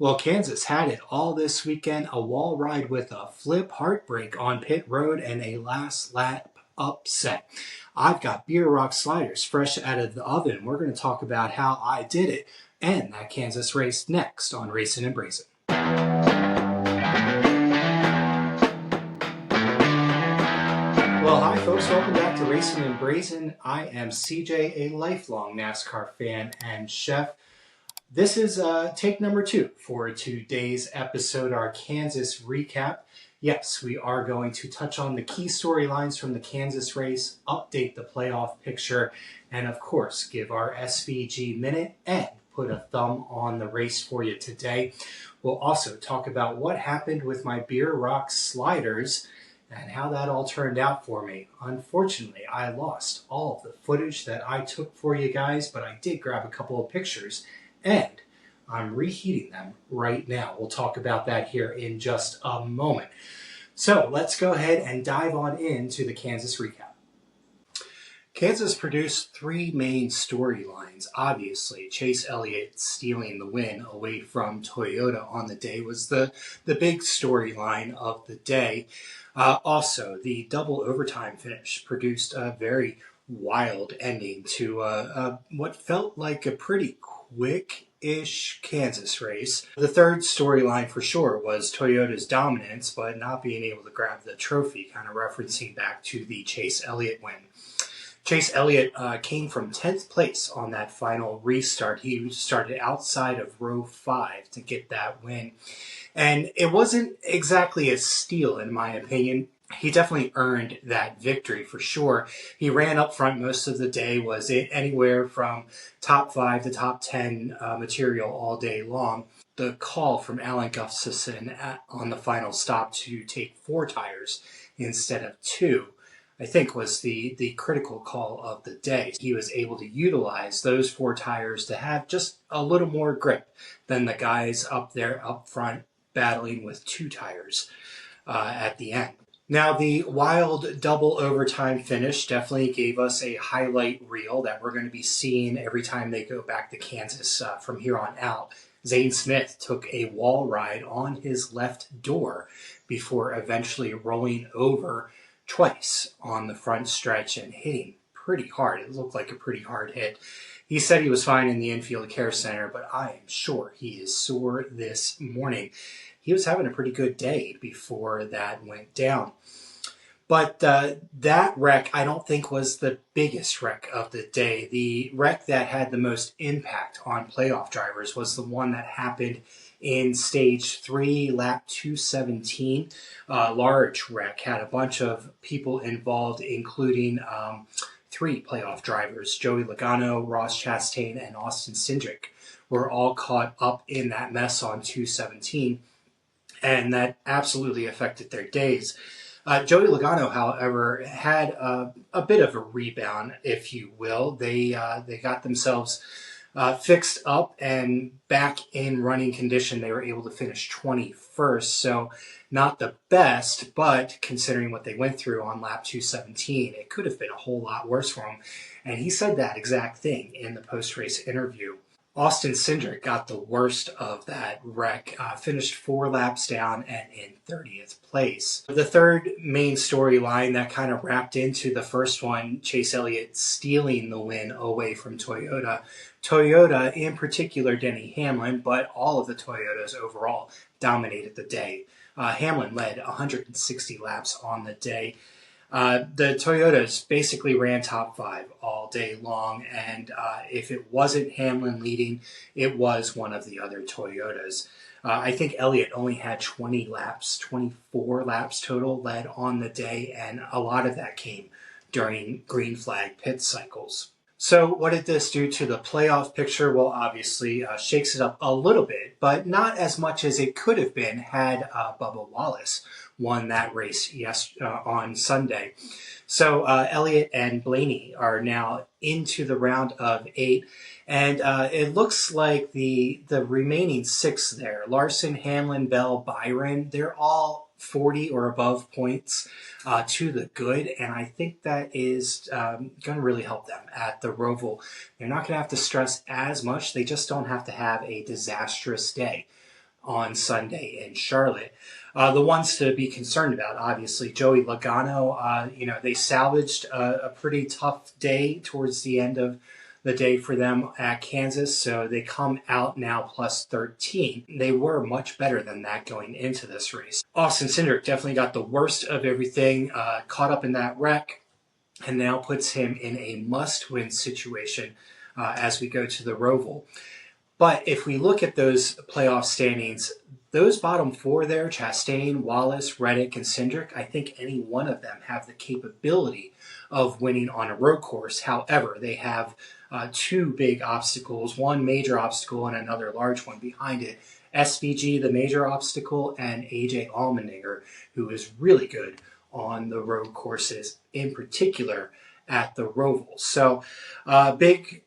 Well, Kansas had it all this weekend, a wall ride with a flip heartbreak on pit road and a last lap upset. I've got Bierock sliders fresh out of the oven. We're going to talk about how I did it and that Kansas race next on Racin-n-Braisin. Well, hi folks, welcome back to Racin-n-Braisin. I am CJ, a lifelong NASCAR fan and chef. This is take number 2 for today's episode, our Kansas recap. Yes, we are going to touch on the key storylines from the Kansas race, update the playoff picture, and of course, give our SVG Minute and put a thumb on the race for you today. We'll also talk about what happened with my Bierock sliders and how that all turned out for me. Unfortunately, I lost all of the footage that I took for you guys, but I did grab a couple of pictures and I'm reheating them right now. We'll talk about that here in just a moment. So let's go ahead and dive on into the Kansas recap. Kansas produced 3 main storylines. Obviously, Chase Elliott stealing the win away from Toyota on the day was the big storyline of the day. Also, the double overtime finish produced a very wild ending to what felt like a pretty quick-ish Kansas race. The third storyline for sure was Toyota's dominance, but not being able to grab the trophy, kind of referencing back to the Chase Elliott win. Chase Elliott came from 10th place on that final restart. He started outside of row 5 to get that win. And it wasn't exactly a steal, in my opinion. He definitely earned that victory for sure. He ran up front most of the day, was anywhere from top 5 to top 10 material all day long. The call from Alan Gustafson on the final stop to take 4 tires instead of 2, I think was the critical call of the day. He was able to utilize those 4 tires to have just a little more grip than the guys up there up front battling with 2 tires at the end. Now, the wild double overtime finish definitely gave us a highlight reel that we're going to be seeing every time they go back to Kansas from here on out. Zane Smith took a wall ride on his left door before eventually rolling over twice on the front stretch and hitting pretty hard. It looked like a pretty hard hit. He said he was fine in the infield care center, but I am sure he is sore this morning. He was having a pretty good day before that went down. But that wreck, I don't think, was the biggest wreck of the day. The wreck that had the most impact on playoff drivers was the one that happened in stage 3, lap 217. Large wreck, had a bunch of people involved, including 3 playoff drivers. Joey Logano, Ross Chastain, and Austin Cindric were all caught up in that mess on 217. And that absolutely affected their days. Joey Logano, however, had a bit of a rebound, if you will. They got themselves fixed up and back in running condition. They were able to finish 21st, so not the best, but considering what they went through on lap 217, it could have been a whole lot worse for them. And he said that exact thing in the post-race interview. Austin Cindric got the worst of that wreck, finished 4 laps down and in 30th place. The third main storyline that kind of wrapped into the first one, Chase Elliott stealing the win away from Toyota. Toyota, in particular Denny Hamlin, but all of the Toyotas overall dominated the day. Hamlin led 160 laps on the day. The Toyotas basically ran top 5 all day long, and if it wasn't Hamlin leading, it was one of the other Toyotas. I think Elliott only had 24 laps total led on the day, and a lot of that came during green flag pit cycles. So what did this do to the playoff picture? Well, obviously shakes it up a little bit, but not as much as it could have been had Bubba Wallace won that race on Sunday. So Elliott and Blaney are now into the round of 8, and it looks like the remaining 6 there, Larson, Hamlin, Bell, Byron, they're all 40 or above points to the good, and I think that is going to really help them at the Roval. They're not going to have to stress as much. They just don't have to have a disastrous day. on Sunday in Charlotte. The ones to be concerned about, obviously, Joey Logano. They salvaged a pretty tough day towards the end of the day for them at Kansas, so they come out now plus 13. They were much better than that going into this race. Austin Cindric definitely got the worst of everything, caught up in that wreck, and now puts him in a must-win situation as we go to the Roval. But if we look at those playoff standings, those bottom four there, Chastain, Wallace, Reddick, and Cindric, I think any one of them have the capability of winning on a road course. However, they have two big obstacles, one major obstacle and another large one behind it. SVG, the major obstacle, and AJ Allmendinger, who is really good on the road courses, in particular at the Roval. So big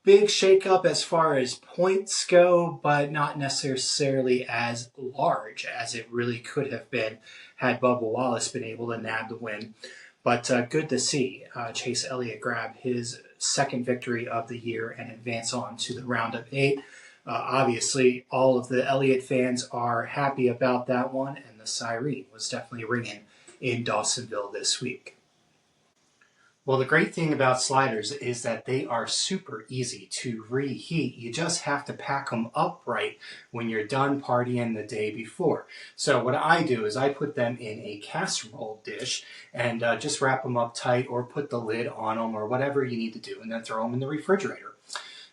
shakeup as far as points go, but not necessarily as large as it really could have been had Bubba Wallace been able to nab the win. But good to see Chase Elliott grab his second victory of the year and advance on to the round of 8. Obviously, all of the Elliott fans are happy about that one, and the siren was definitely ringing in Dawsonville this week. Well, the great thing about sliders is that they are super easy to reheat. You just have to pack them up right when you're done partying the day before. So what I do is I put them in a casserole dish and just wrap them up tight or put the lid on them or whatever you need to do, and then throw them in the refrigerator.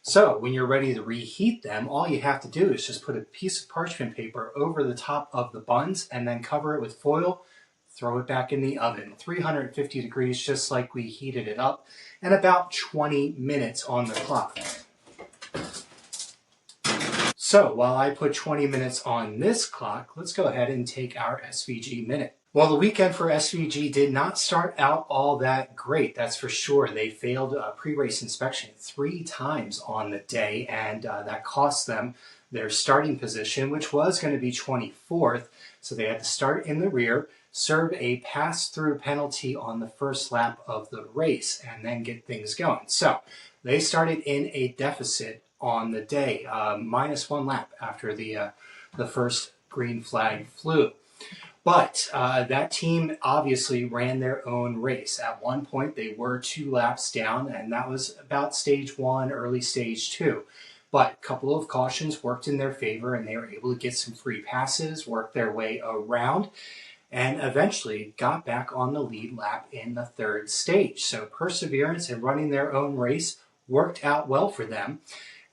So when you're ready to reheat them, all you have to do is just put a piece of parchment paper over the top of the buns and then cover it with foil. Throw it back in the oven, 350 degrees, just like we heated it up, and about 20 minutes on the clock. So while I put 20 minutes on this clock, let's go ahead and take our SVG Minute. Well, the weekend for SVG did not start out all that great, that's for sure. They failed pre-race inspection 3 times on the day, and that cost them their starting position, which was going to be 24th. So they had to start in the rear, serve a pass-through penalty on the first lap of the race, and then get things going. So they started in a deficit on the day, -1 lap after the first green flag flew. But that team obviously ran their own race. At one point, they were 2 laps down, and that was about stage 1, early stage 2. But a couple of cautions worked in their favor, and they were able to get some free passes, work their way around, and eventually got back on the lead lap in the 3rd stage. So perseverance and running their own race worked out well for them.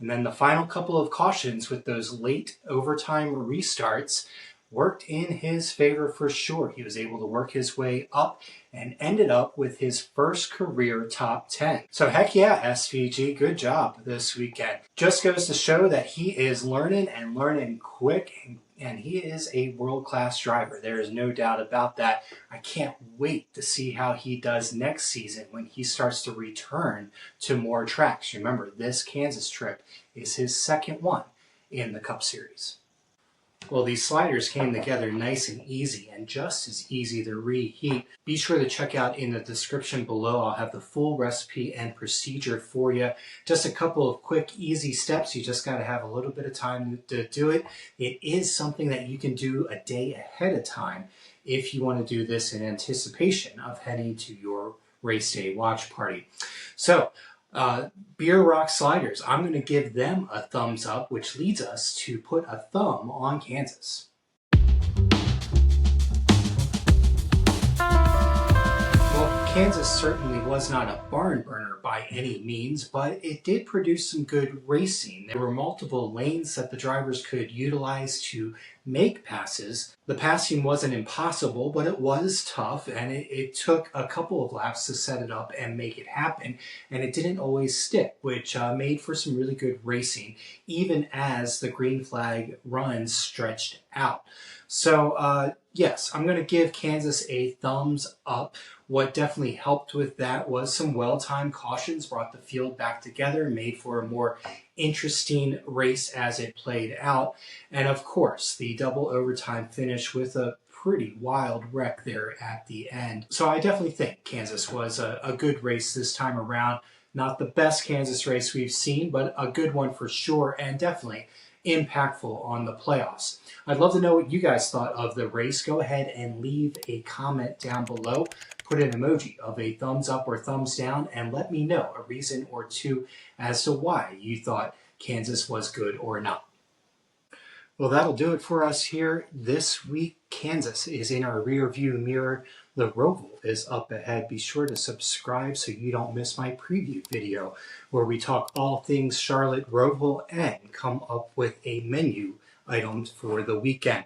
And then the final couple of cautions with those late overtime restarts worked in his favor for sure. He was able to work his way up and ended up with his first career top 10. So heck yeah, SVG, good job this weekend. Just goes to show that he is learning and learning quick, and he is a world-class driver. There is no doubt about that. I can't wait to see how he does next season when he starts to return to more tracks. Remember, this Kansas trip is his 2nd one in the Cup Series. Well, these sliders came together nice and easy, and just as easy to reheat. Be sure to check out in the description below. I'll have the full recipe and procedure for you. Just a couple of quick, easy steps. You just got to have a little bit of time to do it. It is something that you can do a day ahead of time if you want to do this in anticipation of heading to your race day watch party. So, Bierock sliders, I'm going to give them a thumbs up, which leads us to put a thumb on Kansas. Well, Kansas certainly was not a barn burner by any means, but it did produce some good racing. There were multiple lanes that the drivers could utilize to make passes. The passing wasn't impossible, but it was tough, and it took a couple of laps to set it up and make it happen, and it didn't always stick, which made for some really good racing, even as the green flag runs stretched out. So, yes, I'm going to give Kansas a thumbs up. What definitely helped with that was some well-timed cautions, brought the field back together, made for a more interesting race as it played out. And of course, the double overtime finish with a pretty wild wreck there at the end. So I definitely think Kansas was a good race this time around. Not the best Kansas race we've seen, but a good one for sure, and definitely impactful on the playoffs. I'd love to know what you guys thought of the race. Go ahead and leave a comment down below. Put an emoji of a thumbs up or thumbs down and let me know a reason or two as to why you thought Kansas was good or not. Well, that'll do it for us here this week. Kansas is in our rear view mirror. The Roval is up ahead. Be sure to subscribe so you don't miss my preview video where we talk all things Charlotte Roval and come up with a menu items for the weekend.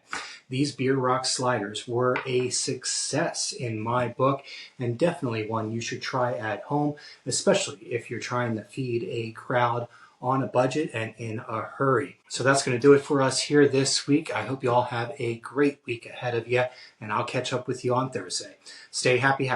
These Bierock sliders were a success in my book and definitely one you should try at home, especially if you're trying to feed a crowd on a budget and in a hurry. So that's going to do it for us here this week. I hope you all have a great week ahead of you, and I'll catch up with you on Thursday. Stay happy.